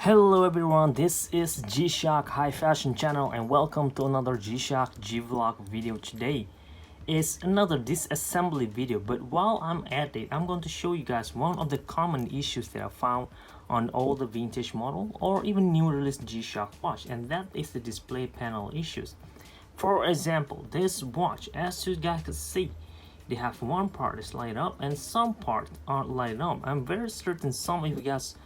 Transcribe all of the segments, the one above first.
Hello everyone, this is G-Shock High Fashion Channel and welcome to another G-Shock G-Vlog video. Today is another disassembly video, but while I'm at it, I'm going to show you guys one of the common issues that I found on all the vintage model or even new release G-Shock watch, and that is the display panel issues. For example, this watch, as you guys can see, they have one part is light up and some parts aren't light up. I'm very certain some of you guys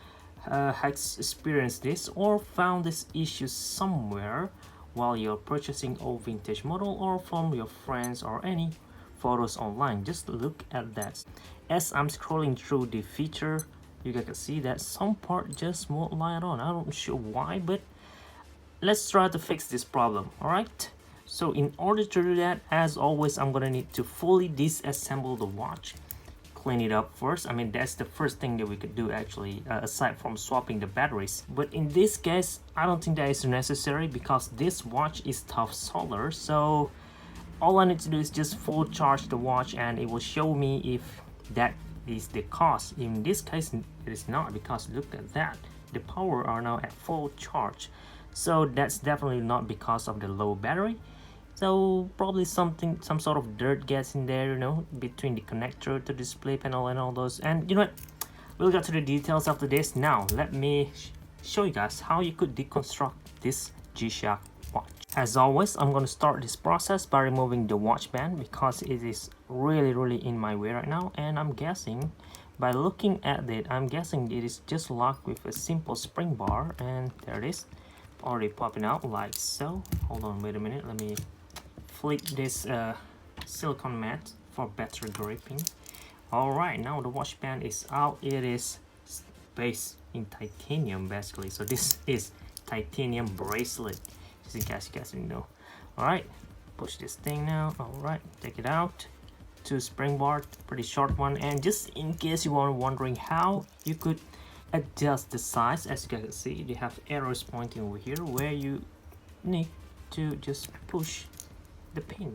has experienced this or found this issue somewhere while you're purchasing old vintage model or from your friends or any photos online. Just look at that. As I'm scrolling through the feature, you guys can see that some part just won't light on. I'm not sure why, but let's try to fix this problem. All right, so in order to do that, as always, I'm gonna need to fully disassemble the watch, clean it up first. I mean, that's the first thing that we could do actually, aside from swapping the batteries. But in this case, I don't think that is necessary because this watch is tough solder. So all I need to do is just full charge the watch and it will show me if that is the cause. In this case, it is not, because look at that. The power are now at full charge. So that's definitely not because of the low battery. So probably some sort of dirt gets in there, you know, between the connector to display panel and all those. And you know what, we'll get to the details after this. Now let me show you guys how you could deconstruct this G-Shock watch. As always, I'm going to start this process by removing the watch band because it is really in my way right now, and I'm guessing by looking at it, I'm guessing it is just locked with a simple spring bar, and there it is, already popping out like so. Hold on, wait a minute, let me flip this silicone mat for better gripping. All right, now the watch band is out. It is based in titanium basically, so this is titanium bracelet, just in case you guys didn't know. All right, push this thing now. All right, take it out. Two spring bar, pretty short one. And just in case you are wondering how you could adjust the size, as you guys can see, they have arrows pointing over here where you need to just push the pin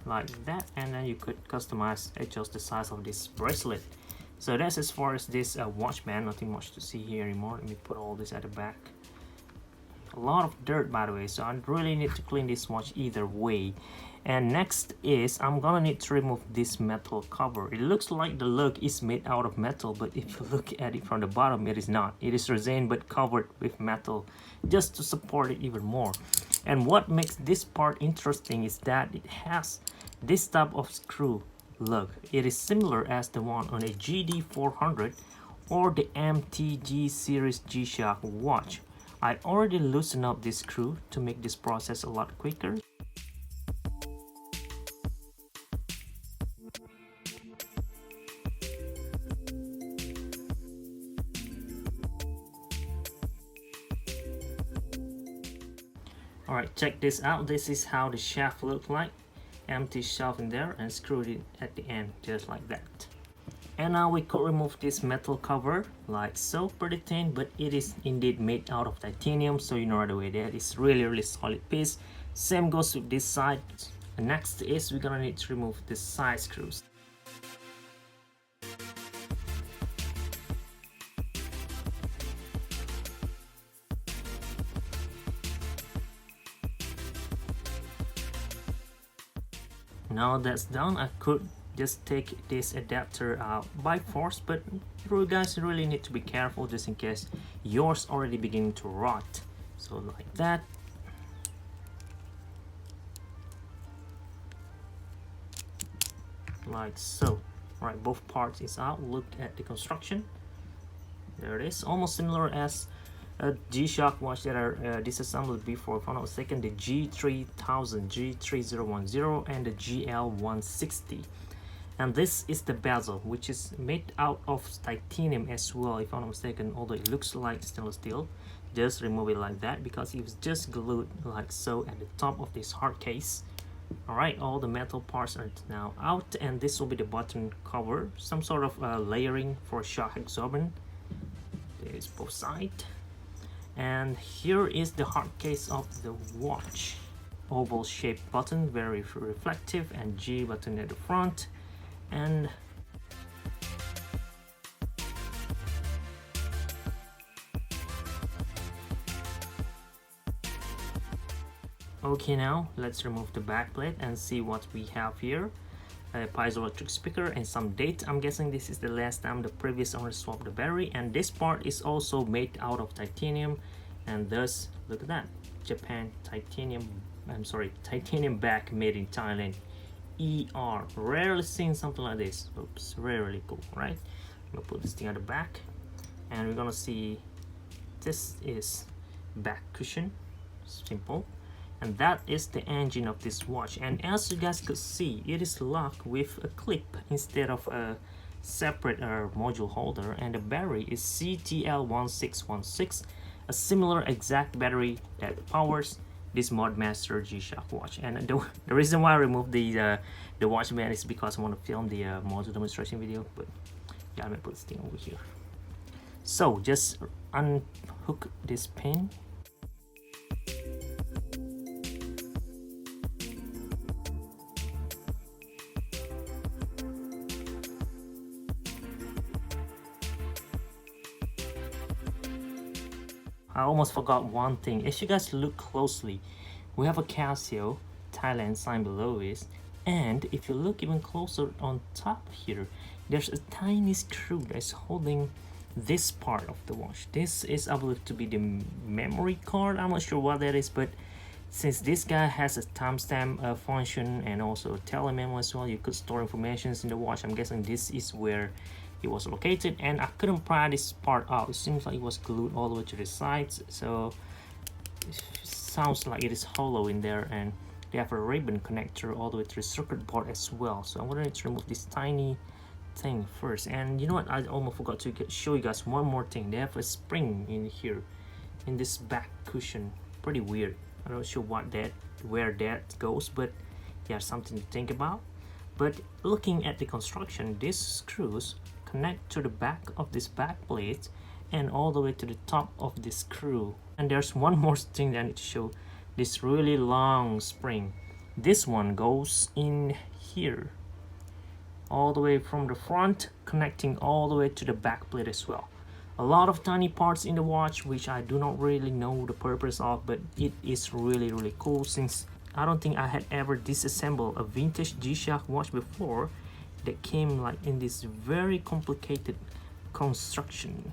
like that, and then you could customize, adjust the size of this bracelet. So that's as far as this watch band. Nothing much to see here anymore. Let me put all this at the back. A lot of dirt, by the way, so I really need to clean this watch either way. And next is I'm gonna need to remove this metal cover. It looks like the lug is made out of metal, but if you look at it from the bottom, it is not. It is resin but covered with metal just to support it even more. And what makes this part interesting is that it has this type of screw lug. It is similar as the one on a GD400 or the MTG series G-Shock watch. I already loosened up this screw to make this process a lot quicker. Alright, check this out. This is how the shaft looks like. Empty shaft in there and screwed it at the end just like that. And now we could remove this metal cover like so. Pretty thin, but it is indeed made out of titanium, so you know right away that it's really solid piece. Same goes with this side. And next is we're gonna need to remove the side screws. Now that's done, I could just take this adapter out by force, but you guys really need to be careful just in case yours already beginning to rot. So like that. Like so. Alright, both parts is out. Look at the construction. There it is, almost similar as a G-Shock watch that are disassembled before, if I'm not mistaken, the G3000, G3010 and the GL160. And this is the bezel, which is made out of titanium as well, if I'm not mistaken, although it looks like stainless steel. Just remove it like that because it was just glued like so at the top of this hard case. Alright, all the metal parts are now out, and this will be the button cover, some sort of layering for shock absorbent. There's both sides. And here is the hard case of the watch. Oval shaped button, very reflective, and G button at the front. And Okay, now let's remove the backplate and see what we have here. A piezoelectric speaker and some date. I'm guessing this is the last time the previous owner swapped the battery, and this part is also made out of titanium, and thus look at that, Japan titanium, titanium back made in Thailand. Rarely seen something like this. Oops, rarely cool, right? I'm gonna put this thing at the back, and we're gonna see this is back cushion, simple. And that is the engine of this watch, and as you guys could see, it is locked with a clip instead of a separate module holder, and the battery is CTL1616, a similar exact battery that powers this Modmaster G-Shock watch. And the reason why I removed the watch band is because I want to film the module demonstration video, but yeah, I'm gonna put this thing over here. So just unhook this pin. I almost forgot one thing. If you guys look closely, we have a Casio Thailand sign below it, and if you look even closer on top here, there's a tiny screw that's holding this part of the watch. This is, I believe, to be the memory card. I'm not sure what that is, but since this guy has a timestamp function and also a telememo as well, you could store information in the watch. I'm guessing this is where it was located, and I couldn't pry this part out. It seems like it was glued all the way to the sides, so it sounds like it is hollow in there, and they have a ribbon connector all the way to the circuit board as well. So I'm going to remove this tiny thing first. And you know what, I almost forgot to show you guys one more thing. They have a spring in here in this back cushion. Pretty weird. I'm not sure where that goes, but yeah, something to think about. But looking at the construction, these screws connect to the back of this back plate and all the way to the top of this screw. And there's one more thing that I need to show. This really long spring. This one goes in here, all the way from the front, connecting all the way to the back plate as well. A lot of tiny parts in the watch, which I do not really know the purpose of, but it is really cool, since I don't think I had ever disassembled a vintage G-Shock watch before that came like in this very complicated construction.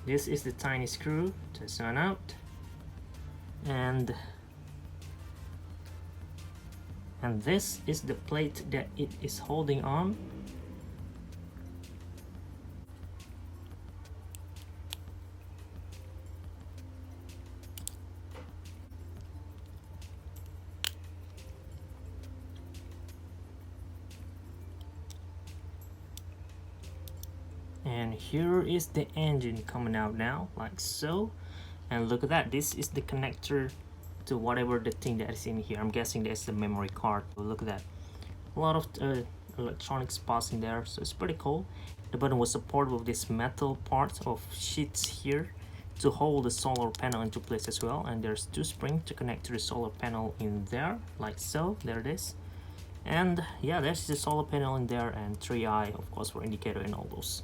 This is the tiny screw to sign out, and this is the plate that it is holding on. And here is the engine coming out now, like so. And look at that, this is the connector to whatever the thing that is in here. I'm guessing that's the memory card. Look at that, a lot of electronic spots in there, so it's pretty cool. The button was supported with this metal part of sheets here to hold the solar panel into place as well, and there's two springs to connect to the solar panel in there, like so. There it is. And yeah, there's the solar panel in there, and 3i of course for indicator and all those.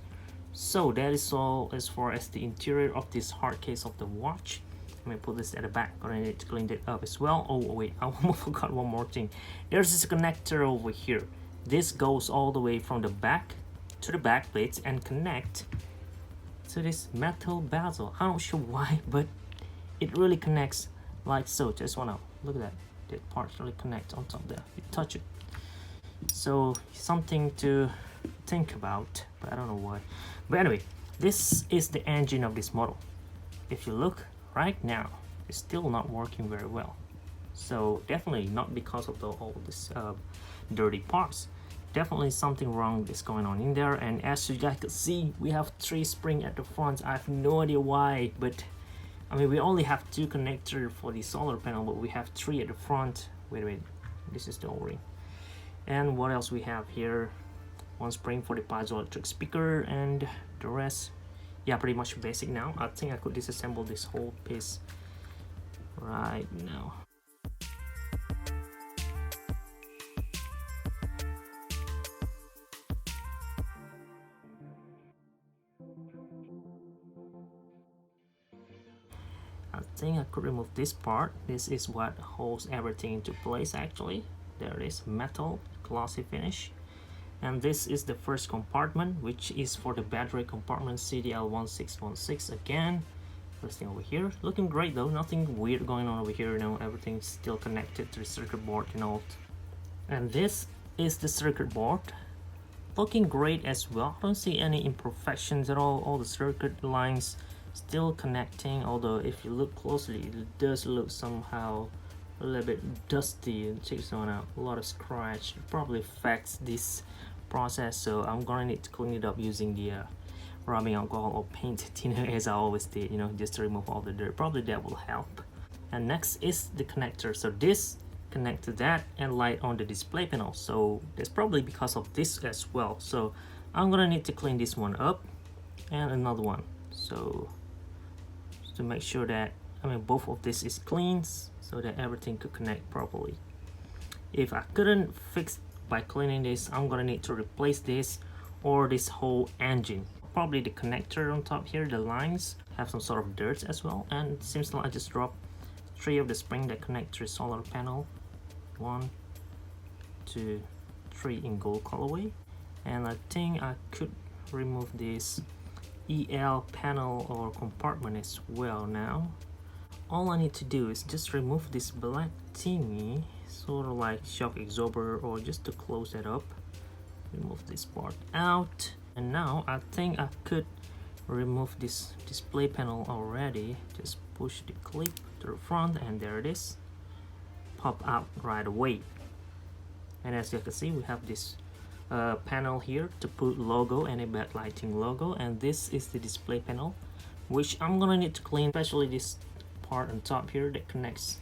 So that is all as far as the interior of this hard case of the watch. Let me put this at the back, but I need to clean it up as well. Oh wait, I almost forgot one more thing. There's this connector over here. This goes all the way from the back to the back plates and connect to this metal bezel. I'm not sure why, but it really connects like so. Just wanna look at that. That part really connects on top there. You touch it. So something to think about, but I don't know why. But anyway, this is the engine of this model. If you look right now, it's still not working very well. So definitely not because of all this dirty parts. Definitely something wrong is going on in there. And as you guys can see, we have 3 springs at the front. I have no idea why, but I mean, we only have 2 connectors for the solar panel, but we have 3 at the front. Wait, this is the O-ring. And what else we have here? 1 spring for the piezoelectric speaker, and the rest, yeah, pretty much basic now. I think I could disassemble this whole piece right now. I think I could remove this part. This is what holds everything into place actually. There it is, metal, glossy finish. And this is the first compartment, which is for the battery compartment CDL1616 again. First thing over here, looking great though, nothing weird going on over here, you know, everything's still connected to the circuit board, you know. And this is the circuit board, looking great as well. I don't see any imperfections at all the circuit lines still connecting, although if you look closely it does look somehow a little bit dusty. Check this one out, a lot of scratch. It probably affects this process, so I'm gonna need to clean it up using the rubbing alcohol or paint thinner as I always did, you know, just to remove all the dirt. Probably that will help. And next is the connector. So this connect to that and light on the display panel, so that's probably because of this as well. So I'm gonna need to clean this one up and another one, so just to make sure that both of this is clean so that everything could connect properly. If I couldn't fix by cleaning this, I'm gonna need to replace this or this whole engine. Probably the connector on top here, the lines have some sort of dirt as well, and it seems like I just dropped 3 of the spring that connect to the solar panel. 1, 2, 3 in gold colorway. And I think I could remove this EL panel or compartment as well now. All I need to do is just remove this black thingy, sort of like shock absorber, or just to close it up. Remove this part out, and now I think I could remove this display panel already. Just push the clip to the front and there it is, pop out right away. And as you can see, we have this panel here to put logo and a backlighting logo, and this is the display panel, which I'm gonna need to clean, especially this part on top here that connects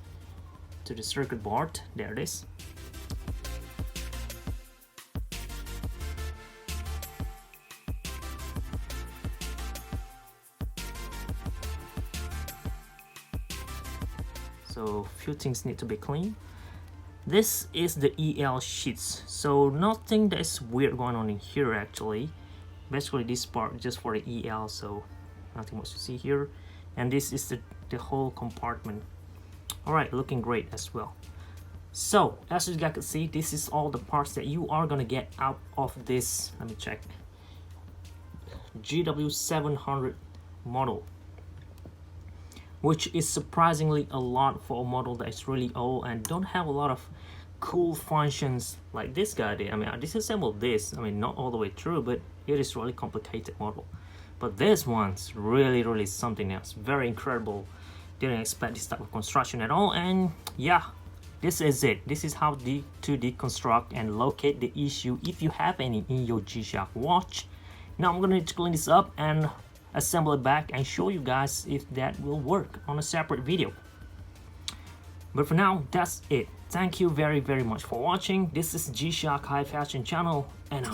to the circuit board. There it is. So few things need to be clean. This is the EL sheets, so nothing that is weird going on in here actually. Basically this part just for the EL, so nothing much to see here. And this is the whole compartment. Alright, looking great as well. So as you guys can see, this is all the parts that you are gonna get out of this, let me check, GW700 model, which is surprisingly a lot for a model that is really old and don't have a lot of cool functions like this guy did. I disassembled this, not all the way through, but it is really complicated model. But this one's really something else, very incredible. Didn't expect this type of construction at all, and yeah, this is it. This is how to deconstruct and locate the issue if you have any in your G-Shock watch. Now I'm gonna need to clean this up and assemble it back and show you guys if that will work on a separate video. But for now, that's it. Thank you very much for watching. This is G-Shock High Fashion channel, and